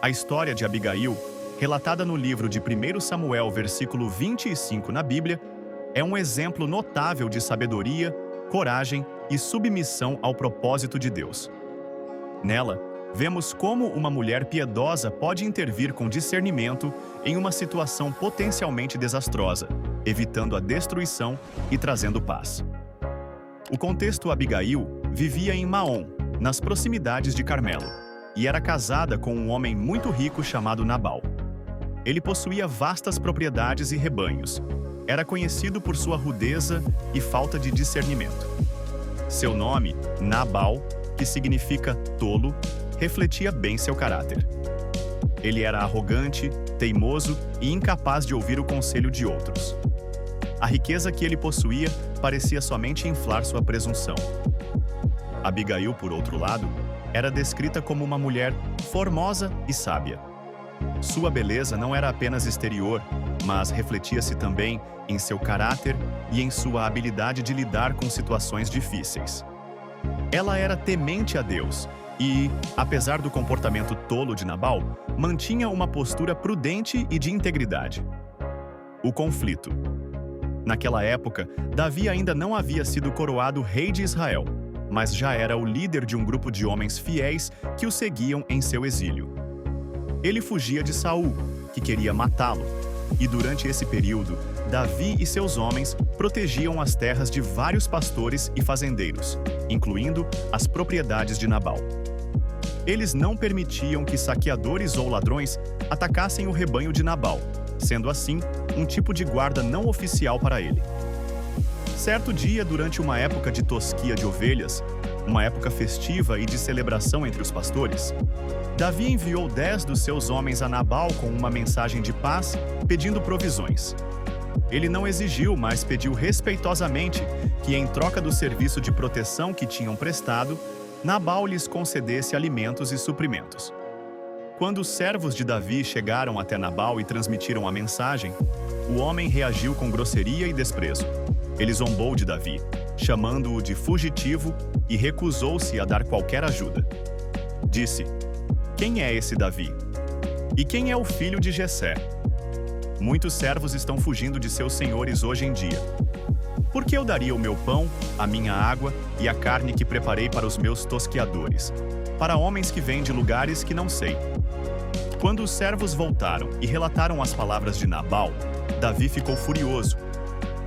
A história de Abigail, relatada no livro de 1 Samuel, versículo 25 na Bíblia, é um exemplo notável de sabedoria, coragem e submissão ao propósito de Deus. Nela, vemos como uma mulher piedosa pode intervir com discernimento em uma situação potencialmente desastrosa, evitando a destruição e trazendo paz. O contexto: Abigail vivia em Maom, nas proximidades de Carmelo, e era casada com um homem muito rico chamado Nabal. Ele possuía vastas propriedades e rebanhos. Era conhecido por sua rudeza e falta de discernimento. Seu nome, Nabal, que significa tolo, refletia bem seu caráter. Ele era arrogante, teimoso e incapaz de ouvir o conselho de outros. A riqueza que ele possuía parecia somente inflar sua presunção. Abigail, por outro lado, era descrita como uma mulher formosa e sábia. Sua beleza não era apenas exterior, mas refletia-se também em seu caráter e em sua habilidade de lidar com situações difíceis. Ela era temente a Deus e, apesar do comportamento tolo de Nabal, mantinha uma postura prudente e de integridade. O conflito. Naquela época, Davi ainda não havia sido coroado rei de Israel, mas já era o líder de um grupo de homens fiéis que o seguiam em seu exílio. Ele fugia de Saul, que queria matá-lo, e durante esse período, Davi e seus homens protegiam as terras de vários pastores e fazendeiros, incluindo as propriedades de Nabal. Eles não permitiam que saqueadores ou ladrões atacassem o rebanho de Nabal, sendo assim um tipo de guarda não oficial para ele. Certo dia, durante uma época de tosquia de ovelhas, uma época festiva e de celebração entre os pastores, Davi enviou 10 dos seus homens a Nabal com uma mensagem de paz, pedindo provisões. Ele não exigiu, mas pediu respeitosamente que, em troca do serviço de proteção que tinham prestado, Nabal lhes concedesse alimentos e suprimentos. Quando os servos de Davi chegaram até Nabal e transmitiram a mensagem, o homem reagiu com grosseria e desprezo. Ele zombou de Davi, chamando-o de fugitivo, e recusou-se a dar qualquer ajuda. Disse: "Quem é esse Davi? E quem é o filho de Jessé? Muitos servos estão fugindo de seus senhores hoje em dia. Por que eu daria o meu pão, a minha água e a carne que preparei para os meus tosqueadores, para homens que vêm de lugares que não sei?" Quando os servos voltaram e relataram as palavras de Nabal, Davi ficou furioso.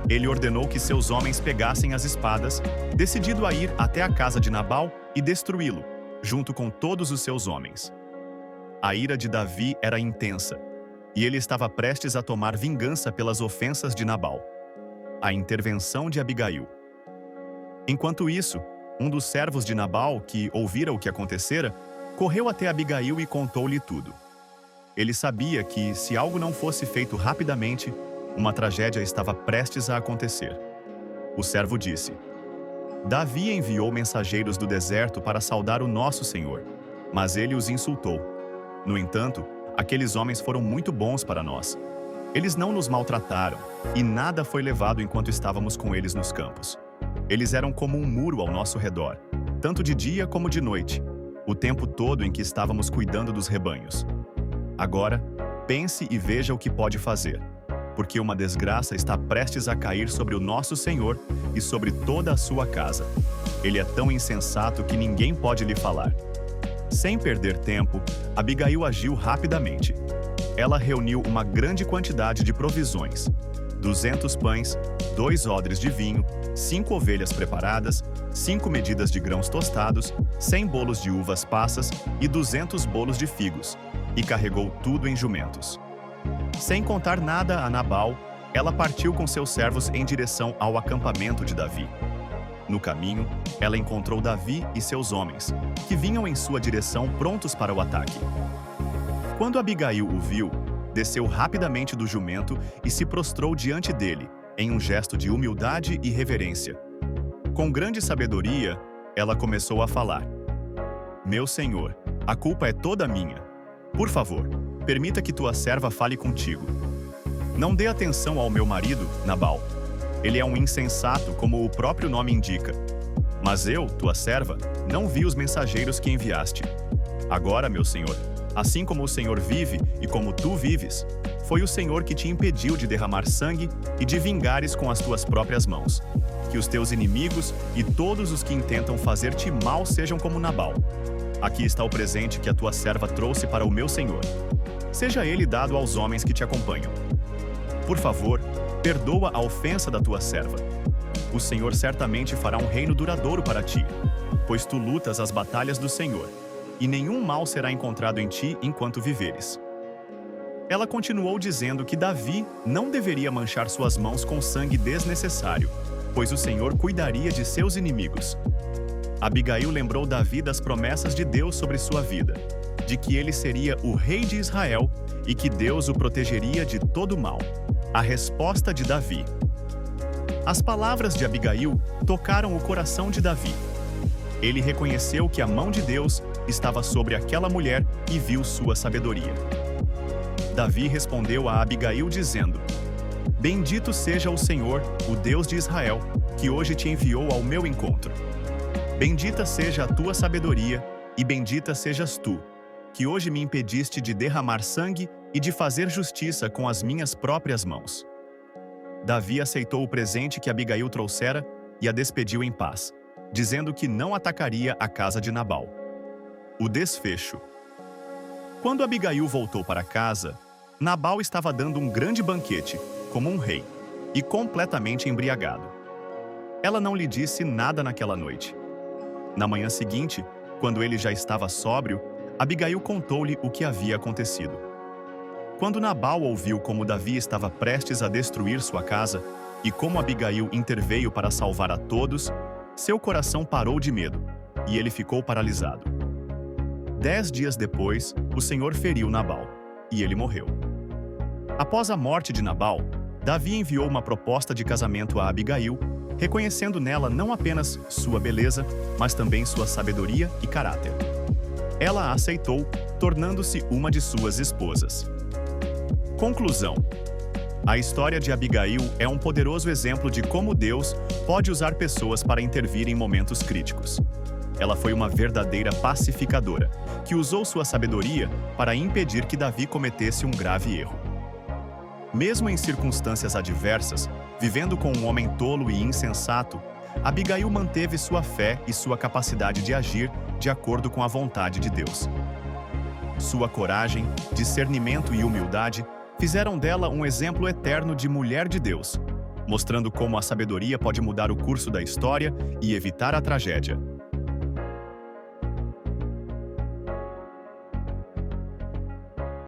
Ele ordenou que seus homens pegassem as espadas, decidido a ir até a casa de Nabal e destruí-lo, junto com todos os seus homens. A ira de Davi era intensa, e ele estava prestes a tomar vingança pelas ofensas de Nabal. A intervenção de Abigail. Enquanto isso, um dos servos de Nabal, que ouvira o que acontecera, correu até Abigail e contou-lhe tudo. Ele sabia que, se algo não fosse feito rapidamente, uma tragédia estava prestes a acontecer. O servo disse: "Davi enviou mensageiros do deserto para saudar o nosso Senhor, mas ele os insultou. No entanto, aqueles homens foram muito bons para nós. Eles não nos maltrataram, e nada foi levado enquanto estávamos com eles nos campos. Eles eram como um muro ao nosso redor, tanto de dia como de noite, o tempo todo em que estávamos cuidando dos rebanhos. Agora, pense e veja o que pode fazer, porque uma desgraça está prestes a cair sobre o nosso Senhor e sobre toda a sua casa. Ele é tão insensato que ninguém pode lhe falar." Sem perder tempo, Abigail agiu rapidamente. Ela reuniu uma grande quantidade de provisões: 200 pães, 2 odres de vinho, 5 ovelhas preparadas, 5 medidas de grãos tostados, 100 bolos de uvas passas e 200 bolos de figos, e carregou tudo em jumentos. Sem contar nada a Nabal, ela partiu com seus servos em direção ao acampamento de Davi. No caminho, ela encontrou Davi e seus homens, que vinham em sua direção prontos para o ataque. Quando Abigail o viu, desceu rapidamente do jumento e se prostrou diante dele, em um gesto de humildade e reverência. Com grande sabedoria, ela começou a falar: "Meu senhor, a culpa é toda minha. Por favor, permita que tua serva fale contigo. Não dê atenção ao meu marido, Nabal. Ele é um insensato, como o próprio nome indica. Mas eu, tua serva, não vi os mensageiros que enviaste. Agora, meu senhor, Assim como o Senhor vive e como tu vives, foi o Senhor que te impediu de derramar sangue e de vingares com as tuas próprias mãos. Que os teus inimigos e todos os que intentam fazer-te mal sejam como Nabal. Aqui está o presente que a tua serva trouxe para o meu senhor. Seja ele dado aos homens que te acompanham. Por favor, perdoa a ofensa da tua serva. O Senhor certamente fará um reino duradouro para ti, pois tu lutas as batalhas do Senhor, e nenhum mal será encontrado em ti enquanto viveres. Ela continuou dizendo que Davi não deveria manchar suas mãos com sangue desnecessário, pois o Senhor cuidaria de seus inimigos. Abigail lembrou Davi das promessas de Deus sobre sua vida, de que ele seria o rei de Israel e que Deus o protegeria de todo mal. A resposta de Davi. As palavras de Abigail tocaram o coração de Davi. Ele reconheceu que a mão de Deus estava sobre aquela mulher e viu sua sabedoria. Davi respondeu a Abigail dizendo: Bendito seja o Senhor, o Deus de Israel, que hoje te enviou ao meu encontro. Bendita seja a tua sabedoria e bendita sejas tu, que hoje me impediste de derramar sangue e de fazer justiça com as minhas próprias mãos. Davi aceitou o presente que Abigail trouxera e a despediu em paz, dizendo que não atacaria a casa de Nabal. O desfecho. Quando Abigail voltou para casa, Nabal estava dando um grande banquete, como um rei, e completamente embriagado. Ela não lhe disse nada naquela noite. Na manhã seguinte, quando ele já estava sóbrio, Abigail contou-lhe o que havia acontecido. Quando Nabal ouviu como Davi estava prestes a destruir sua casa e como Abigail interveio para salvar a todos, seu coração parou de medo e ele ficou paralisado. 10 dias depois, o Senhor feriu Nabal e ele morreu. Após a morte de Nabal, Davi enviou uma proposta de casamento a Abigail, reconhecendo nela não apenas sua beleza, mas também sua sabedoria e caráter. Ela a aceitou, tornando-se uma de suas esposas. Conclusão. A história de Abigail é um poderoso exemplo de como Deus pode usar pessoas para intervir em momentos críticos. Ela foi uma verdadeira pacificadora, que usou sua sabedoria para impedir que Davi cometesse um grave erro. Mesmo em circunstâncias adversas, vivendo com um homem tolo e insensato, Abigail manteve sua fé e sua capacidade de agir de acordo com a vontade de Deus. Sua coragem, discernimento e humildade fizeram dela um exemplo eterno de mulher de Deus, mostrando como a sabedoria pode mudar o curso da história e evitar a tragédia.